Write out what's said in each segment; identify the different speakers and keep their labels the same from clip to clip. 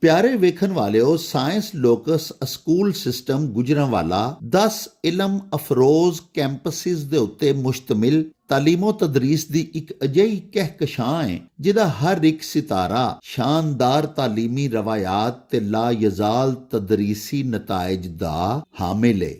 Speaker 1: प्यारे वेखन वालिओ, Science locus school System Gujranwala 10 इलम अफरोज कैंपसिस दे उत्ते मुश्तमिल तालीमो तदरीस दी एक अजई कहकशां है जिहदा हर एक सितारा शानदार तालीमी रवायात ते ला यजाल तदरीसी नताइज दा हामिल है।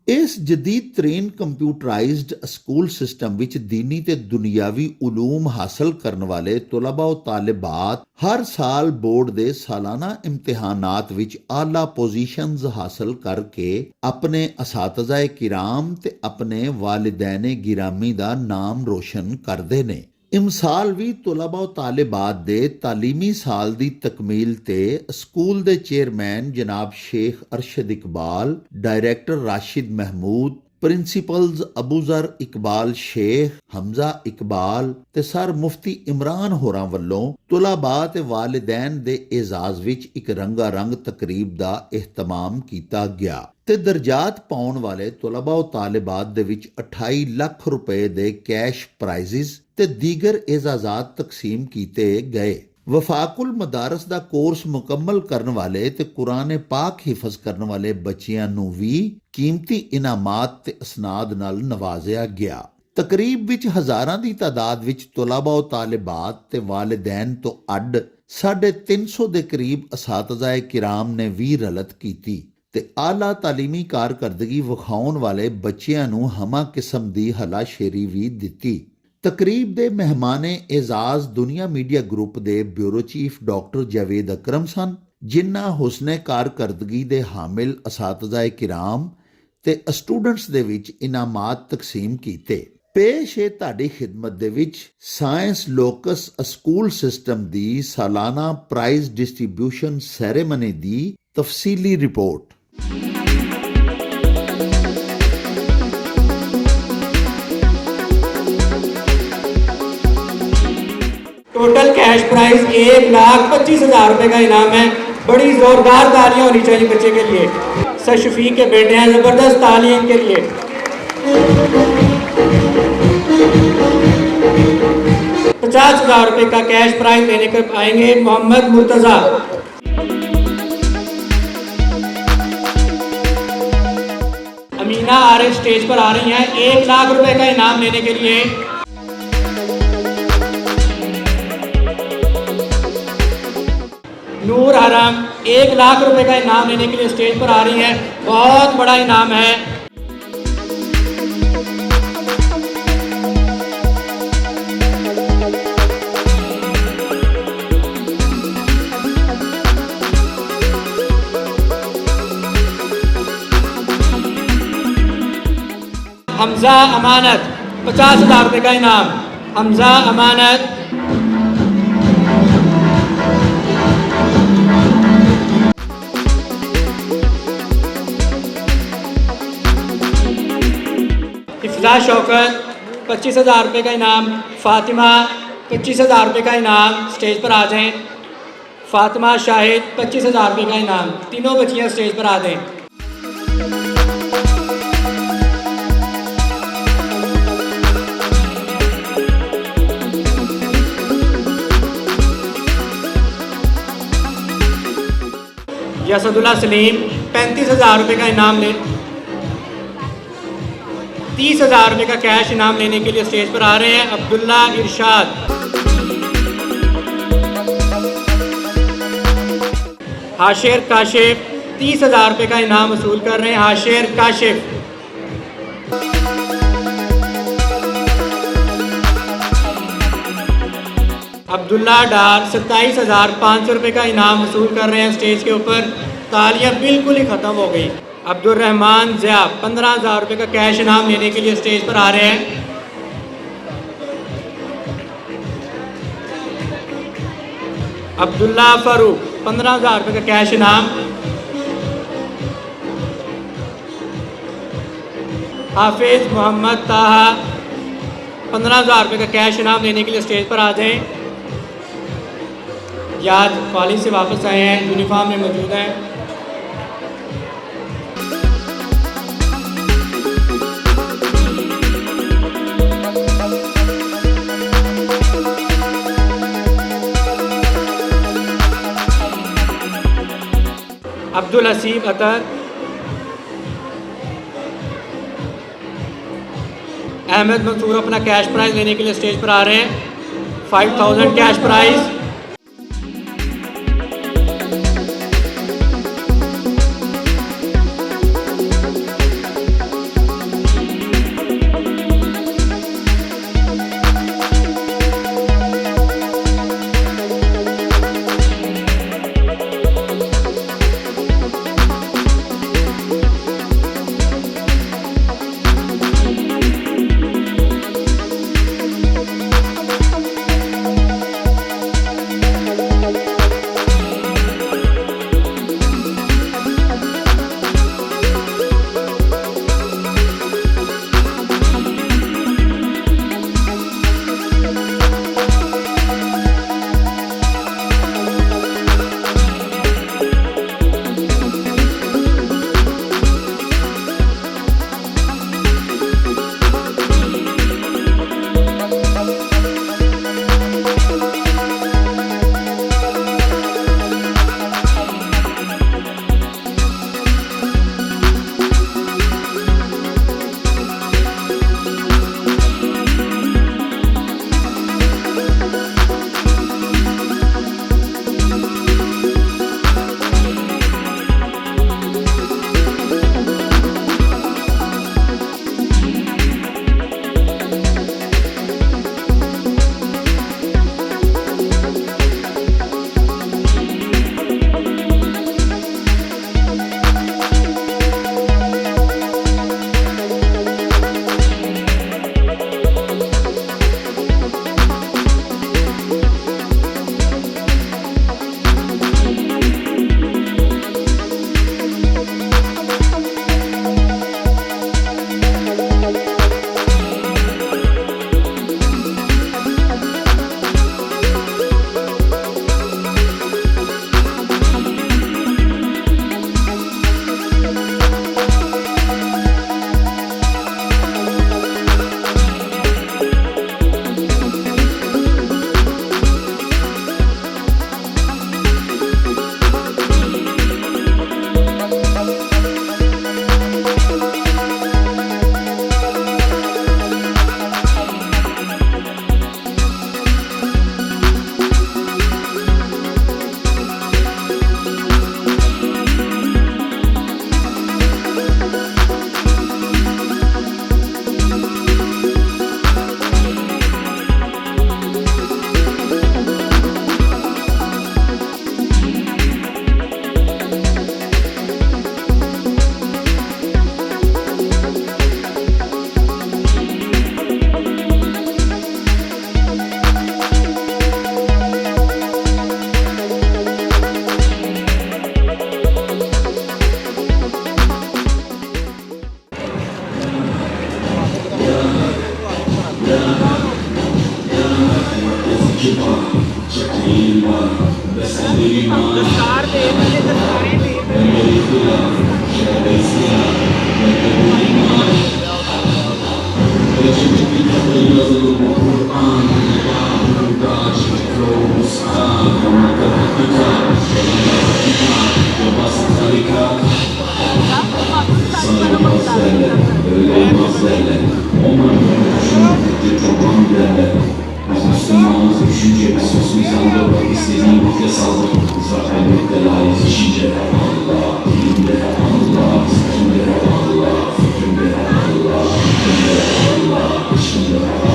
Speaker 1: इस जदीद तरीन कंप्यूटराइज्ड स्कूल सिस्टम विच दीनी ते दुनियावी उलूम हासिल करने वाले तुलबा और तालिबात हर साल बोर्ड दे सालाना इम्तिहानात विच आला पोजीशंस हासिल करके अपने असातिज़ाए किराम ते अपने वालिदैन गिरामी दा नाम रोशन करदे ने। इमसाल भी तुलबा और तालिबात दे तालीमी साल दी तकमील ते स्कूल दे चेयरमैन जनाब शेख अरशद इकबाल, डायरैक्टर राशिद महमूद, प्रिंसीपल्स अबूजर इकबाल शेख, हमजा इकबाल ते सर मुफ्ती इमरान होरां वल्लों तुलबा ते वालिदैन दे एजाज विच एक रंगारंग तकरीब दा एहतमाम कीता गया ते दर्जात पाउण वाले तुलबा और तालिबात दे विच 28 लाख रुपए दे कैश प्राइजेस ते दीगर एजाजात तकसीम कीते गए। वफाकुल मदारस दा कोर्स मुकम्मल करने वाले ते कुरान पाक हिफज करने वाले बच्चियां नूं भी कीमती इनामात ते असनाद नाल नवाजिया गया। तकरीब विच हज़ारां दी तादाद विच तुलबा और तालिबात ते वालिदैन तो अड 350 दे करीब असातिज़ाए किराम ने भी रलत कीती ते आला तालीमी कारकरदगी विखाउण वाले बच्चियां नूं हमा किस्म दी हलाशेरी भी दित्ती। तकरीब दे मेहमाने एजाज दुनिया मीडिया ग्रुप दे ब्यूरो चीफ डॉक्टर जावेद अकरम सन, जिन्ना हुस्ने कारकरदगी दे हामिल असातिज़ाए किराम ते स्टूडेंट्स दे विच इनामात तकसीम कीते। पेश है तुहाडी खिदमत दे विच साइंस लोकस स्कूल सिस्टम दी सालाना प्राइज डिस्ट्रीब्यूशन सैरेमनी दी तफसीली रिपोर्ट।
Speaker 2: टोटल कैश प्राइस 1,25,000 रुपए का इनाम है। बड़ी जोरदार तालियां होनी चाहिए बच्चे के लिए। सर शफीक के बेटे हैं, जबरदस्त तालियां इनके लिए। 50,000 रुपए का कैश प्राइज लेने कर आएंगे मोहम्मद मुर्तजा। अमीना आरिफ स्टेज पर आ रही हैं 1 लाख रुपए का इनाम लेने के लिए। नूर हरम 1 लाख रुपए का इनाम लेने के लिए स्टेज पर आ रही है। बहुत बड़ा इनाम है। हमजा अमानत 50,000 रुपए का इनाम। हमजा अमानत। इफ्जा शौकत 25,000 रुपये का इनाम। फातिमा 25,000 रुपये का इनाम। स्टेज पर आ जाएं। फातिमा शाहिद 25,000 रुपये का इनाम। तीनों बच्चियां स्टेज पर आ जाएं। यसदुल्ला सलीम 35,000 रुपये का इनाम ले 30,000 रुपये का कैश इनाम लेने के लिए स्टेज पर आ रहे हैं। अब्दुल्ला इरशाद। हाशिर काशिफ 30,000 रुपये का इनाम वसूल कर रहे हैं। हाशिर काशिफ। अब्दुल्ला डार 27,500 रुपये का इनाम वसूल कर रहे हैं। स्टेज के ऊपर तालियां बिल्कुल ही ख़त्म हो गई। अब्दुल रहमान ज़िया 15,000 रुपये का कैश इनाम लेने के लिए स्टेज पर आ रहे हैं। अब्दुल्ला फारूक 15,000 रुपये का कैश इनाम। हाफिज मोहम्मद ताहा 15,000 रुपये का कैश इनाम लेने के लिए स्टेज पर आ जाएं। याद कॉलेज से वापस आए हैं, यूनिफॉर्म में मौजूद हैं। अब्दुल हसीब अतर, अहमद मंसूर अपना कैश प्राइज़ लेने के लिए स्टेज पर आ रहे हैं। 5000 कैश प्राइज़।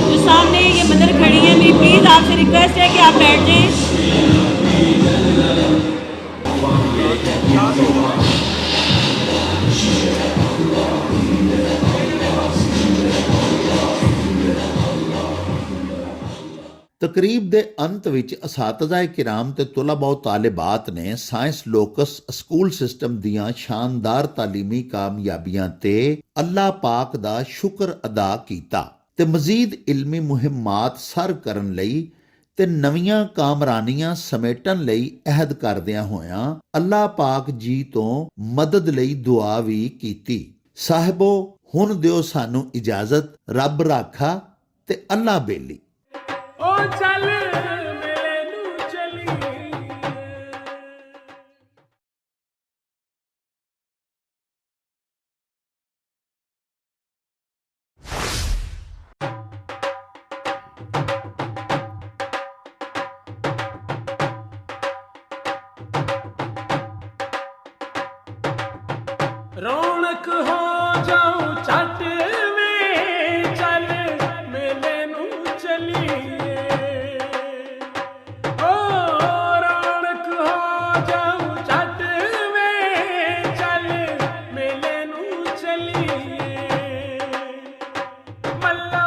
Speaker 3: जो सामने ये मदर खड़ी है, मेरी प्लीज़ आपसे रिक्वेस्ट है कि आप बैठ जाएं।
Speaker 1: ਤਕਰੀਬ ਦੇ ਅੰਤ ਵਿੱਚ ਅਸਾਤਿਜ਼ਾ ਕਿਰਾਮ ਤੇ ਤੁਲਬਾ ਤਾਲਿਬਾਤ ਨੇ ਸਾਇੰਸ ਲੋਕਸ ਸਕੂਲ ਸਿਸਟਮ ਦੀਆਂ ਸ਼ਾਨਦਾਰ ਤਾਲੀਮੀ ਕਾਮਯਾਬੀਆਂ ਤੇ ਅੱਲਾਹ ਪਾਕ ਦਾ ਸ਼ੁਕਰ ਅਦਾ ਕੀਤਾ ਤੇ ਮਜ਼ੀਦ ਇਲਮੀ ਮੁਹਿੰਮਾਤ ਸਰ ਕਰਨ ਲਈ ਤੇ ਨਵੀਆਂ ਕਾਮਰਾਨੀਆਂ ਸਮੇਟਣ ਲਈ ਅਹਿਦ ਕਰਦਿਆਂ ਹੋਇਆਂ ਅੱਲਾਹ ਪਾਕ ਜੀ ਤੋਂ ਮਦਦ ਲਈ ਦੁਆ ਵੀ ਕੀਤੀ। ਸਾਹਿਬੋ, ਹੁਣ ਦਿਓ ਸਾਨੂੰ ਇਜਾਜ਼ਤ। ਰੱਬ ਰਾਖਾ ਤੇ ਅੱਲਾਹ ਬੇਲੀ।
Speaker 4: ओ चल रौनक हो जाऊं चट में चल मेले नू चलिए ओ रौनक हो जाऊं चट में चल मेले नू चलिए मल्ला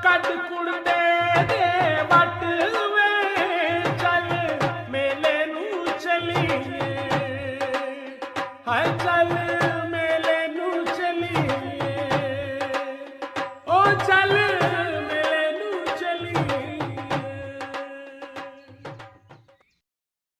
Speaker 4: कट कुड़ते दे वट में चल मेले नू चलिए हाय चल